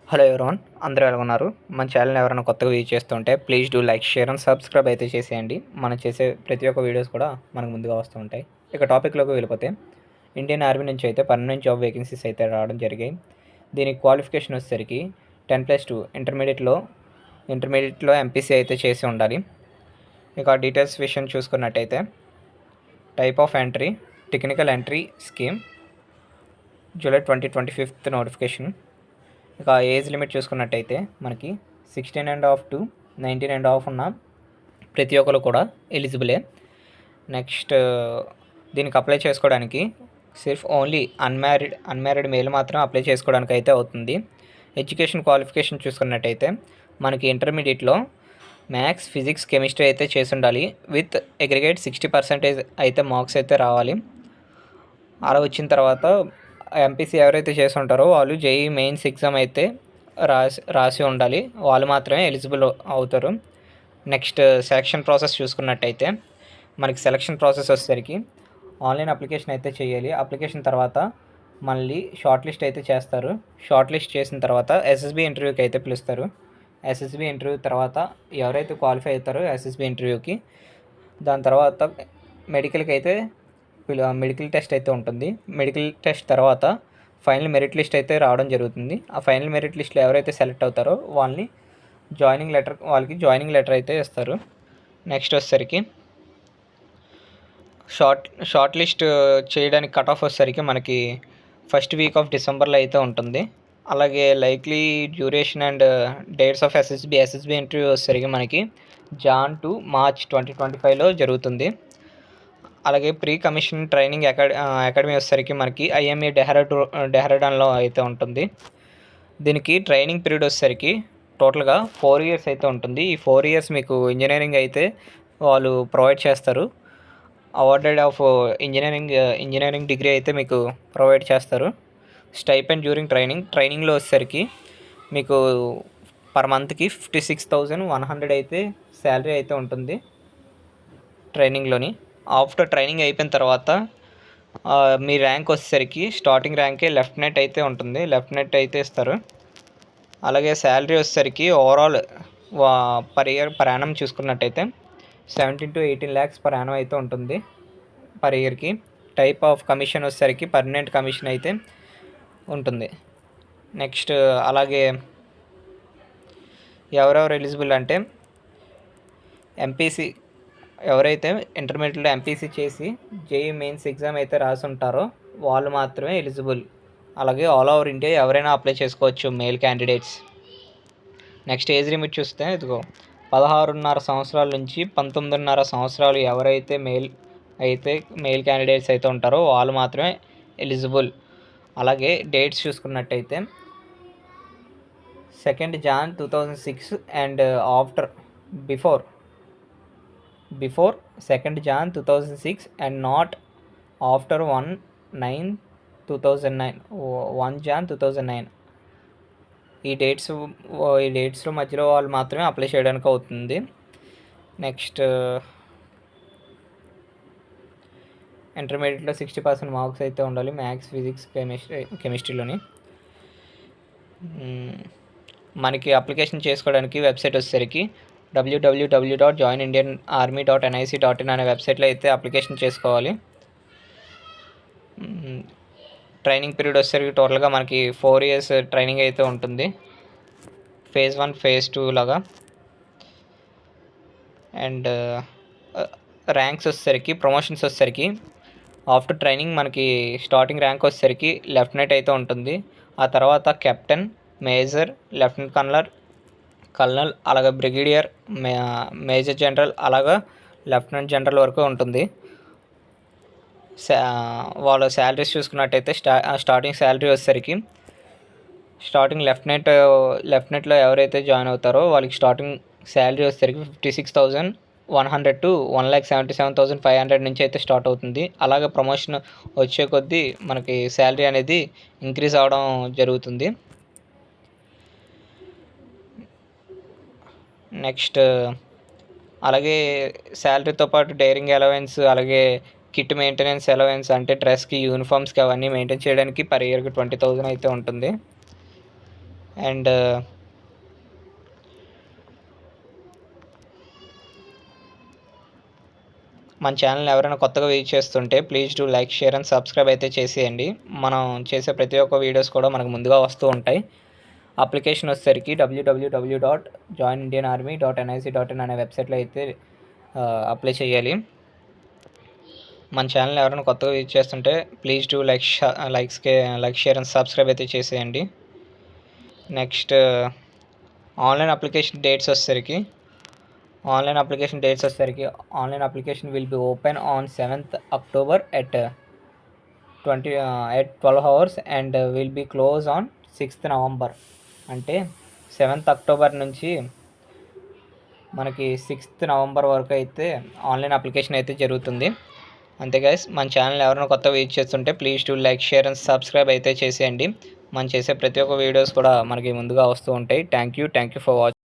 Hello everyone, అందరూ ఎలా ఉన్నారు? మన ఛానల్ని ఎవరైనా కొత్తగా విజిట్ చేస్తుంటే please do like, share and subscribe అయితే చేసేయండి. మనం చేసే ప్రతి ఒక్క వీడియోస్ కూడా మనకు ముందుగా వస్తూ ఉంటాయి. ఇక టాపిక్లోకి వెళ్ళిపోతే, ఇండియన్ ఆర్మీ నుంచి అయితే పర్మనెంట్ జాబ్ వేకెన్సీస్ అయితే రావడం జరిగాయి. దీనికి క్వాలిఫికేషన్ వచ్చేసరికి 10+2 ఇంటర్మీడియట్లో ఎంపీసీ అయితే చేసి ఉండాలి. ఇక డీటెయిల్స్ విషయం చూసుకున్నట్టయితే, type of entry technical entry scheme, July 2025 notification. ఇక ఏజ్ లిమిట్ చూసుకున్నట్టయితే మనకి 16.5 to 19.5 ఉన్న ప్రతి ఒక్కరు కూడా ఎలిజిబులే. నెక్స్ట్ దీనికి అప్లై చేసుకోవడానికి ఓన్లీ అన్మ్యారీడ్ మేల్ మాత్రం అప్లై చేసుకోవడానికి అయితే అవుతుంది. ఎడ్యుకేషన్ క్వాలిఫికేషన్ చూసుకున్నట్టయితే మనకి ఇంటర్మీడియట్లో మ్యాథ్స్, ఫిజిక్స్, కెమిస్ట్రీ అయితే చేసి ఉండాలి. విత్ అగ్రిగేట్ 60% అయితే మార్క్స్ అయితే రావాలి. అలా వచ్చిన తర్వాత ఎంపీసీ ఎవరైతే చేసి ఉంటారో వాళ్ళు జేఈ మెయిన్స్ ఎగ్జామ్ అయితే రాసి ఉండాలి. వాళ్ళు మాత్రమే ఎలిజిబుల్ అవుతారు. నెక్స్ట్ సెలక్షన్ ప్రాసెస్ చూసుకున్నట్టయితే మనకి సెలక్షన్ ప్రాసెస్ వచ్చేసరికి ఆన్లైన్ అప్లికేషన్ అయితే చేయాలి. అప్లికేషన్ తర్వాత మళ్ళీ షార్ట్ లిస్ట్ అయితే చేస్తారు. షార్ట్ లిస్ట్ చేసిన తర్వాత ఎస్ఎస్బి ఇంటర్వ్యూకి అయితే పిలుస్తారు. ఎస్ఎస్బి ఇంటర్వ్యూ తర్వాత ఎవరైతే క్వాలిఫై అవుతారో ఎస్ఎస్బి ఇంటర్వ్యూకి, దాని తర్వాత మెడికల్ టెస్ట్ అయితే ఉంటుంది. మెడికల్ టెస్ట్ తర్వాత ఫైనల్ మెరిట్ లిస్ట్ అయితే రావడం జరుగుతుంది. ఆ ఫైనల్ మెరిట్ లిస్ట్లో ఎవరైతే సెలెక్ట్ అవుతారో వాళ్ళకి జాయినింగ్ లెటర్ అయితే ఇస్తారు. నెక్స్ట్ వచ్చేసరికి షార్ట్ లిస్ట్ చేయడానికి కట్ ఆఫ్ వచ్చేసరికి మనకి ఫస్ట్ వీక్ ఆఫ్ డిసెంబర్లో అయితే ఉంటుంది. అలాగే likely duration and dates of SSB interview వచ్చేసరికి మనకి జాన్ టు మార్చ్ 2025లో జరుగుతుంది. అలాగే ప్రీ కమిషన్ ట్రైనింగ్ అకాడమీ వచ్చేసరికి మనకి ఐఎంఏ డెహ్రాడూన్లో అయితే ఉంటుంది. దీనికి ట్రైనింగ్ పీరియడ్ వచ్చేసరికి టోటల్గా 4 years అయితే ఉంటుంది. ఈ 4 years మీకు ఇంజనీరింగ్ అయితే వాళ్ళు ప్రొవైడ్ చేస్తారు. అవార్డెడ్ ఆఫ్ ఇంజనీరింగ్ డిగ్రీ అయితే మీకు ప్రొవైడ్ చేస్తారు. స్టైపెండ్ డ్యూరింగ్ ట్రైనింగ్లో వచ్చేసరికి మీకు పర్ మంత్కి 56,100 అయితే శాలరీ అయితే ఉంటుంది ట్రైనింగ్లోని. ఆఫ్టర్ ట్రైనింగ్ అయిపోయిన తర్వాత మీ ర్యాంక్ వచ్చేసరికి స్టార్టింగ్ ర్యాంకే లెఫ్టినెంట్ అయితే ఉంటుంది. లెఫ్టినెంట్ అయితే ఇస్తారు. అలాగే శాలరీ వచ్చేసరికి overall per year per annum చూసుకున్నట్టయితే 17 to 18 lakhs పర్ యానం అయితే ఉంటుంది పర్ ఇయర్కి. టైప్ ఆఫ్ కమిషన్ వచ్చేసరికి పర్మనెంట్ కమిషన్ అయితే ఉంటుంది. నెక్స్ట్ అలాగే ఎవరెవరు ఎలిజిబుల్ అంటే ఎంపీసీ ఎవరైతే ఇంటర్మీడియట్లో ఎంపీసీ చేసి జేఈ మెయిన్స్ ఎగ్జామ్ అయితే రాసి ఉంటారో వాళ్ళు మాత్రమే ఎలిజిబుల్. అలాగే ఆల్ ఓవర్ ఇండియా ఎవరైనా అప్లై చేసుకోవచ్చు male candidates. Next age limit చూస్తే ఇదిగో 16.5 సంవత్సరాల నుంచి 19.5 సంవత్సరాలు ఎవరైతే మేల్ క్యాండిడేట్స్ అయితే ఉంటారో వాళ్ళు మాత్రమే ఎలిజిబుల్. అలాగే డేట్స్ చూసుకున్నట్టయితే 2nd Jan 2006 and before 2nd Jan 2006 and not after 1 Jan 2009. ఈ డేట్స్లో మధ్యలో వాళ్ళు మాత్రమే అప్లై చేయడానికి అవుతుంది. నెక్స్ట్ ఇంటర్మీడియట్లో 60% మార్క్స్ అయితే ఉండాలి మ్యాథ్స్, ఫిజిక్స్, కెమిస్ట్రీలోని. మనకి అప్లికేషన్ చేసుకోవడానికి వెబ్సైట్ వచ్చేసరికి www.joinindianarmy.nic.in అనే వెబ్సైట్లో అయితే అప్లికేషన్ చేసుకోవాలి. ట్రైనింగ్ పీరియడ్ వచ్చేసరికి టోటల్గా మనకి 4 years ట్రైనింగ్ అయితే ఉంటుంది. phase 1, phase 2 లాగా. అండ్ ర్యాంక్స్ వచ్చేసరికి ప్రమోషన్స్ వచ్చేసరికి ఆఫ్టర్ ట్రైనింగ్ మనకి స్టార్టింగ్ ర్యాంక్ వచ్చేసరికి లెఫ్టినెంట్ అయితే ఉంటుంది. ఆ తర్వాత కెప్టెన్, మేజర్, లెఫ్టినెంట్ కల్నల్, అలాగే బ్రిగేడియర్, మేజర్ జనరల్, అలాగా లెఫ్టినెంట్ జనరల్ వరకు ఉంటుంది. వాళ్ళ శాలరీస్ చూసుకున్నట్టయితే స్టార్టింగ్ శాలరీ వచ్చేసరికి స్టార్టింగ్ లెఫ్టినెంట్లో ఎవరైతే జాయిన్ అవుతారో వాళ్ళకి స్టార్టింగ్ శాలరీ వచ్చేసరికి 56,100 to 1,77,500 నుంచి అయితే స్టార్ట్ అవుతుంది. అలాగే ప్రమోషన్ వచ్చే కొద్దీ మనకి శాలరీ అనేది ఇంక్రీజ్ అవ్వడం జరుగుతుంది. నెక్స్ట్ అలాగే శాలరీతో పాటు డైరింగ్ అలవెన్స్, అలాగే కిట్ మెయింటెనెన్స్ అలవెన్స్ అంటే డ్రెస్కి, యూనిఫామ్స్కి అవన్నీ మెయింటైన్ చేయడానికి పర్ ఇయర్కి 20,000 అయితే ఉంటుంది. అండ్ మన ఛానల్ ఎవరైనా కొత్తగా విజిట్ చేస్తుంటే please do like, share and subscribe అయితే చేసేయండి. మనం చేసే ప్రతి ఒక్క వీడియోస్ కూడా మనకు ముందుగా వస్తూ ఉంటాయి. అప్లికేషన్ వచ్చేసరికి www.joinindianarmy.nic.in అనే వెబ్సైట్లో అయితే అప్లై చేయాలి. మన ఛానల్ ఎవరైనా కొత్తగా విజిట్ చేస్తుంటే please do like share and subscribe అయితే చేసేయండి. నెక్స్ట్ ఆన్లైన్ అప్లికేషన్ డేట్స్ వచ్చేసరికి online application will be open on 7th October at 12 hours and will be close on 6th November. అంటే 7th October నుంచి మనకి 6th November వరకు అయితే online application అయితే జరుగుతుంది. అంతే గైస్, మన ఛానల్ ఎవరైనా కొత్త విజిట్ చేస్తుంటే please do like, share and subscribe అయితే చేసేయండి. మనం చేసే ప్రతి ఒక్క వీడియోస్ కూడా మనకి ముందుగా వస్తూ ఉంటాయి. Thank you for watching.